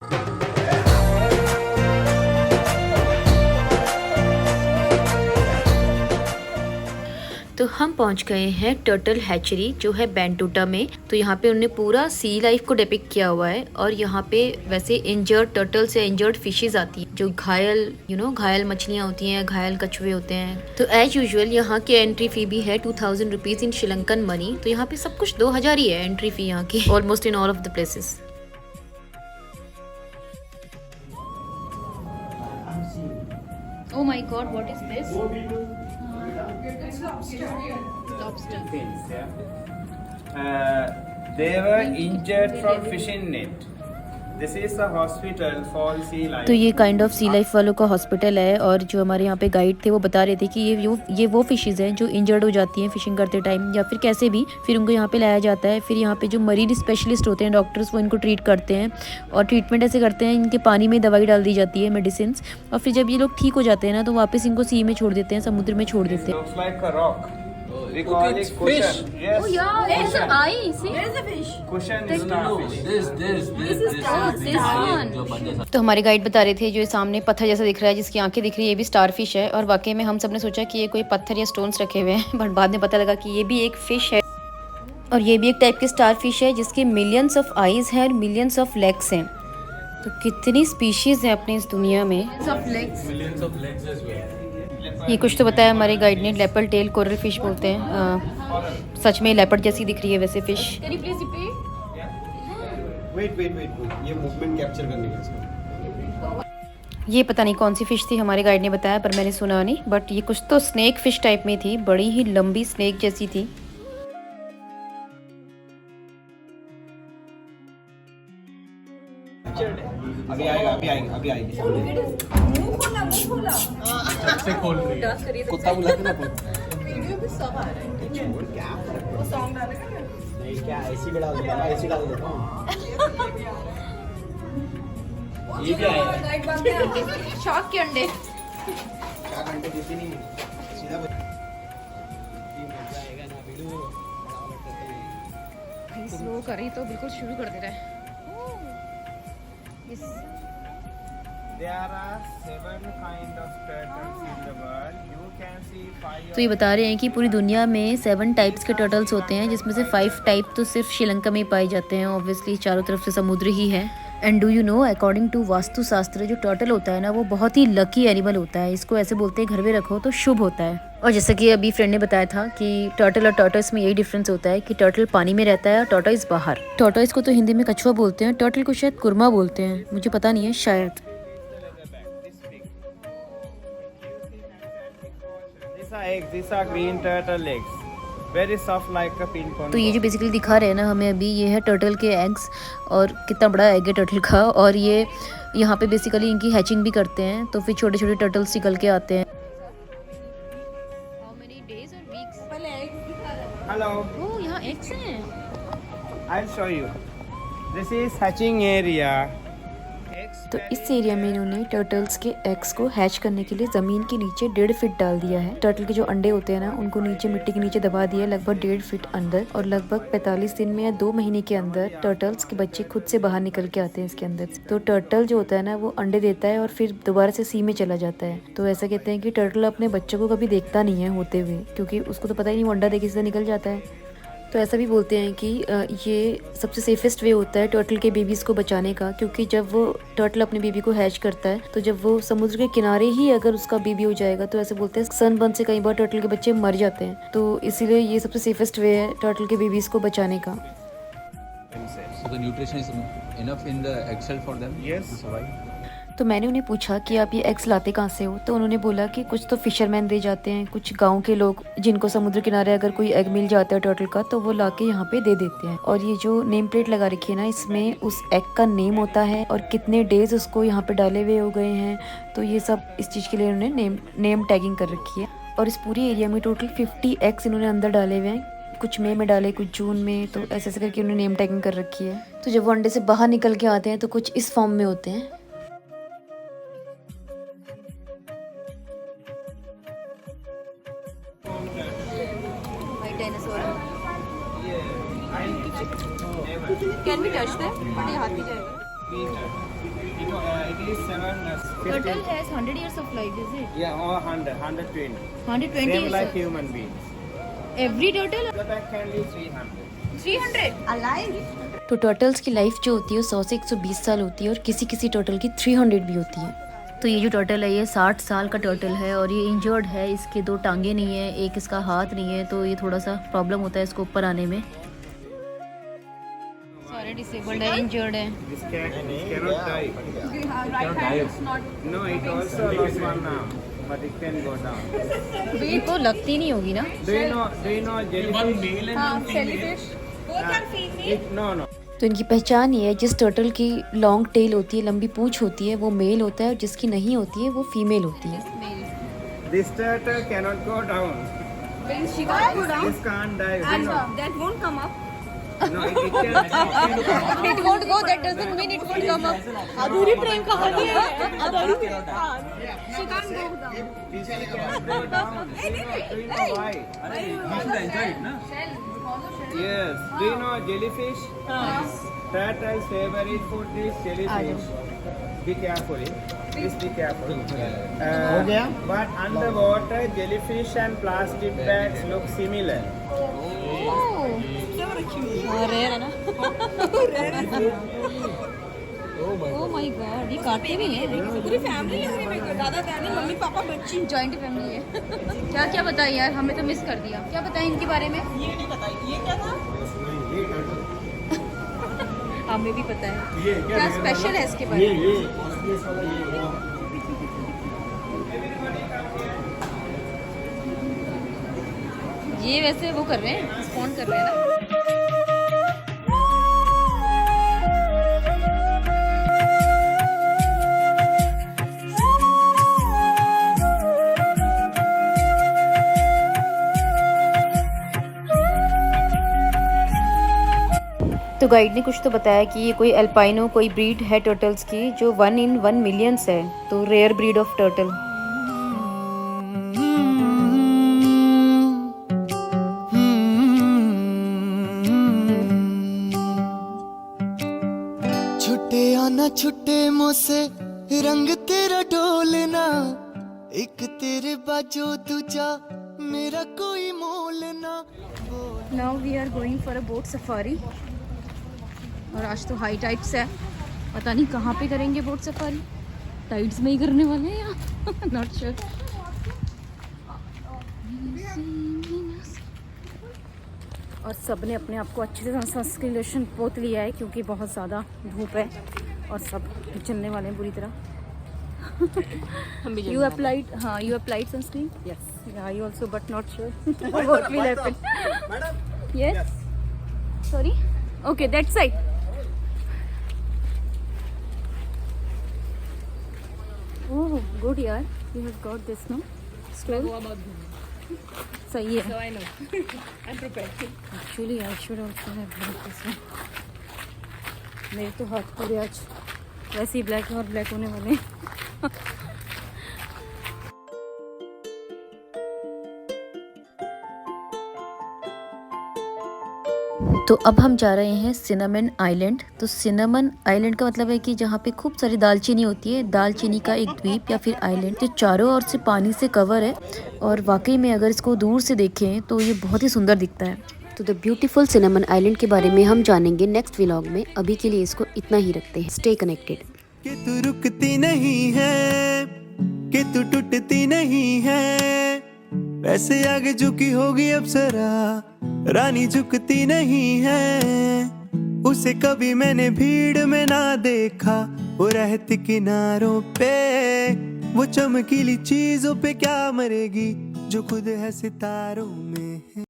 तो हम पहुंच गए हैं टर्टल हैचरी जो है बैंटूटा में। तो यहाँ पे उन्होंने पूरा सी लाइफ को डिपिक्ट किया हुआ है और यहाँ पे वैसे इंजर्ड टर्टल्स या इंजर्ड फिशेस आती हैं जो घायल घायल मछलियाँ होती हैं, घायल कछुए होते हैं। तो एज यूजुअल यहाँ की एंट्री फी भी है 2000 रुपीज़ इन श्रीलंकन मनी। तो यहाँ पे सब कुछ 2000 ही है एंट्री फी यहाँ की, almost in all of the places. Oh my God, what is this? It's lobster. Lobster. Fins, yeah. They were injured from fishing net. This is a hospital for sea life. तो ये kind of C life वालों का hospital है और जो हमारे यहाँ पे गाइड थे वो बता रहे थे कि ये वो फिशेज़ हैं जो इंजर्ड हो जाती हैं फिशिंग करते टाइम या फिर कैसे भी, फिर उनको यहाँ पे लाया जाता है। फिर यहाँ पे जो मरीन स्पेशलिस्ट होते हैं डॉक्टर्स, वो इनको ट्रीट करते हैं और ट्रीटमेंट ऐसे करते हैं, इनके पानी में दवाई डाल दी जाती है, मेडिसिन, और फिर जब ये लोग ठीक हो जाते हैं ना तो वापस इनको सी में छोड़ देते हैं, समुद्र में छोड़ देते हैं। Looks like a rock. We call it cushion. Yes. Oh yeah, there's an eye. See, there's a fish. Cushion is starfish. तो हमारे गाइड बता रहे थे जो सामने पत्थर जैसा दिख रहा है जिसकी आंखें दिख रही है, ये भी स्टारफिश है। और वाकई में हम सब ने सोचा कि ये कोई पत्थर या स्टोन्स रखे हुए हैं, बट बाद में पता लगा कि ये भी एक फिश है और ये भी एक टाइप की स्टारफिश है जिसके मिलियंस ऑफ आईज हैं और मिलियंस ऑफ लेग्स हैं। तो कितनी स्पीशीज हैं अपनी इस दुनिया में। ये कुछ तो बताया हमारे गाइड ने, लेपर्ड टेल कोरल फिश बोलते हैं। सच में लेपर्ड जैसी दिख रही है वैसे fish. Can you please repeat? Wait ये मूवमेंट कैप्चर करने का इसका। ये पता नहीं कौन सी फिश थी, हमारे गाइड ने बताया पर मैंने सुना नहीं, बट ये कुछ तो स्नेक फिश टाइप में थी, बड़ी ही लंबी स्नेक जैसी थी। अभी आएगी। मुंह खोला। से खोल रही है। कुत्ता बुलाते ना अपन। वीडियो में सब आ रहा है। क्या वो सॉन्ग डालेगा ना? नहीं क्या ऐसी भी डाल देता हूँ। ये भी आएगा। गाइड बांधते हैं। शार्क के अंडे। क्या घंटे देती नहीं सीधा आएगा ना वीडियो। स्लो कर रही तो बिल्कुल शुरू कर दे रहा है। There are 7 kind of turtles in the world. You can see 5. तो ये बता रहे हैं कि पूरी दुनिया में 7 टाइप्स के टर्टल्स होते हैं जिसमें से 5 टाइप तो सिर्फ श्रीलंका में ही पाए जाते हैं। ऑब्वियसली चारों तरफ से समुद्र ही है। And do you know, according to Vastu Shastra, जो टर्टल होता है ना वो बहुत ही लकी एनिमल होता है। इसको ऐसे बोलते हैं घर में रखो तो शुभ होता है। और जैसा कि अभी फ्रेंड ने बताया था कि टर्टल और टॉर्टोइस में यही डिफरेंस होता है कि टर्टल पानी में रहता है और टॉर्टोइस बाहर। टॉर्टोइस को तो हिंदी में कछुआ बोलते हैं, टर्टल को शायद कुरमा बोलते हैं, मुझे पता नहीं है, शायद। These are green turtle eggs. Very soft like a ping pong. तो ये जो बेसिकली दिखा रहे हैं ना हमें अभी, ये है टर्टल के एग्स और कितना बड़ा एग है टर्टल का। और ये यहाँ पे बेसिकली इनकी हैचिंग भी करते हैं तो फिर छोटे छोटे टर्टल्स निकल के आते हैं। Hello. ओह, यहाँ एग्स हैं। I'll show you. This is hatching area. तो इस एरिया में इन्होंने टर्टल्स के एग्स को हैच करने के लिए जमीन के नीचे 1.5 फीट डाल दिया है। टर्टल के जो अंडे होते हैं ना उनको नीचे मिट्टी के नीचे दबा दिया लगभग 1.5 फीट अंदर, और लगभग 45 दिन में या 2 महीने के अंदर टर्टल्स के बच्चे खुद से बाहर निकल के आते हैं इसके अंदर से। तो टर्टल जो होता है ना वो अंडे देता है और फिर दोबारा से सी में चला जाता है। तो ऐसा कहते हैं कि टर्टल अपने बच्चों को कभी देखता नहीं है होते हुए, क्योंकि उसको तो पता ही नहीं वो अंडा दे किसी से निकल जाता है। तो ऐसा भी बोलते हैं कि ये सबसे सेफेस्ट वे होता है टर्टल के बेबीज़ को बचाने का, क्योंकि जब वो टर्टल अपने बेबी को हैच करता है तो जब वो समुद्र के किनारे ही अगर उसका बेबी हो जाएगा तो ऐसे बोलते हैं सनबर्न से कई बार टर्टल के बच्चे मर जाते हैं। तो इसीलिए ये सबसे सेफेस्ट वे है टर्टल के बेबीज़ को बचाने का। So the nutrition is enough in the eggshell for them Yes. to survive. तो मैंने उन्हें पूछा कि आप ये एग्स लाते कहाँ से हो, तो उन्होंने बोला कि कुछ तो फिशरमैन दे जाते हैं, कुछ गांव के लोग जिनको समुद्र किनारे अगर कोई एग मिल जाता है टर्टल का तो वो लाके यहाँ पे दे देते हैं। और ये जो नेम प्लेट लगा रखी है ना इसमें उस एग का नेम होता है और कितने डेज उसको यहाँ पे डाले हुए हो गए हैं। तो ये सब इस चीज़ के लिए उन्होंने नेम टैगिंग कर रखी है। और इस पूरी एरिया में टोटल 50 एग्स इन्होंने अंदर डाले हुए हैं, कुछ मई में डाले कुछ जून में, तो ऐसे ऐसे करके उन्होंने नेम टैगिंग कर रखी है। तो जब वो अंडे से बाहर निकल के आते हैं तो कुछ इस फॉर्म में होते हैं। Can we touch them? But ये हाथ नहीं जाएगा। It is 7. Turtle has 100 years of life, is it? Yeah, or 120. 120 Same years. like human beings. Every turtle? The back can live 300. 300. Alive? तो टर्टल्स की लाइफ जो होती है 100 से 120 साल होती है और किसी किसी टर्टल की 300 भी होती है। तो ये जो टर्टल है ये 60 साल का टर्टल है और ये इंजर्ड है, इसके 2 टांगे नहीं है, एक इसका हाथ नहीं है, तो ये थोड़ा सा प्रॉब्लम होता है इसको ऊपर आने में। सारे डिसेबल्ड है, इंजर्ड है। This cat cannot die. Right hand is not. No, it also lost one arm, but it can go down. ये तो लगती नहीं होगी ना? Do you know jellyfish? Jellyfish. Both are female. No. तो इनकी पहचान ये है, जिस टर्टल की लॉन्ग टेल होती है, लंबी पूंछ होती है, वो मेल होता है और जिसकी नहीं होती है वो फीमेल होती है। This turtle cannot go down. Means she can't go down. This can't dive. And that won't come up. No, it can. It won't go, that doesn't mean it won't come up. अधूरी प्रेम कहानी है. अधूरी. She can't go down. This cannot go down. Do you know why? Yes. Do you know jellyfish? Turtle's favorite food is jellyfish. Be careful. Please be careful. But underwater, jellyfish and plastic bags look similar. Rare है ना? Oh my God, ये काटते भी हैं। पूरी family है मेरे दादा दादी मम्मी पापा बच्ची. जॉइंट फैमिली है। क्या क्या बताइए यार, हमें तो मिस कर दिया। क्या बताएं इनके बारे में? ये नहीं पता ये क्या था. हमें भी पता है। क्या स्पेशल है इसके बारे में? ये वैसे वो कर रहे हैं, स्पॉन कर रहे हैं ना। तो गाइड ने कुछ तो बताया कि ये कोई अल्पाइनो कोई ब्रीड है टर्टल्स की जो 1 in 1 million है, तो रेयर ब्रीड ऑफ टर्टल। छुट्टे आना छुट्टे मुझसे रंग तेरा ढोलना, एक तेरे बाजो दूजा मेरा कोई मोल ना। Now we are going for a boat safari और आज तो हाई टाइड्स है, पता नहीं कहाँ पे करेंगे बोट सफारी। टाइड्स में ही करने वाले हैं या नॉट श्योर। और सब ने अपने आप को अच्छे से सनस्क्रीन लोशन पोत लिया है क्योंकि बहुत ज़्यादा धूप है और सब चलने वाले हैं पूरी तरह। You applied, हाँ, you applied sunscreen? Yes. Yeah, I also, but not sure what will happen. Madam. Yes. Sorry. Okay, that side. Oh, good यार. You have got this, no? Scroll. सही है. So I know. I'm prepared. Actually, I should also have bought this one. मेरे तो हाथ पूरे आज वैसे ही black और ब्लैक होने वाले हैं। तो अब हम जा रहे हैं सिनेमन आइलैंड। तो सिनेमन आइलैंड का मतलब है कि जहाँ पे खूब सारी दालचीनी होती है, दालचीनी का एक द्वीप या फिर आइलैंड जो चारों ओर से पानी से कवर है और वाकई में अगर इसको दूर से देखें तो ये बहुत ही सुंदर दिखता है। तो द ब्यूटीफुल सिनेमन आइलैंड के बारे में हम जानेंगे नेक्स्ट व्लॉग में। अभी के लिए इसको इतना ही रखते हैं। Stay connected. कि तू रुकती नहीं है, कि तू टूटती नहीं है, वैसे आगे झुकी होगी अप्सरा, रानी झुकती नहीं है। उसे कभी मैंने भीड़ में ना देखा, वो रहती किनारों पे, वो चमकीली चीजों पे क्या मरेगी जो खुद है सितारों में।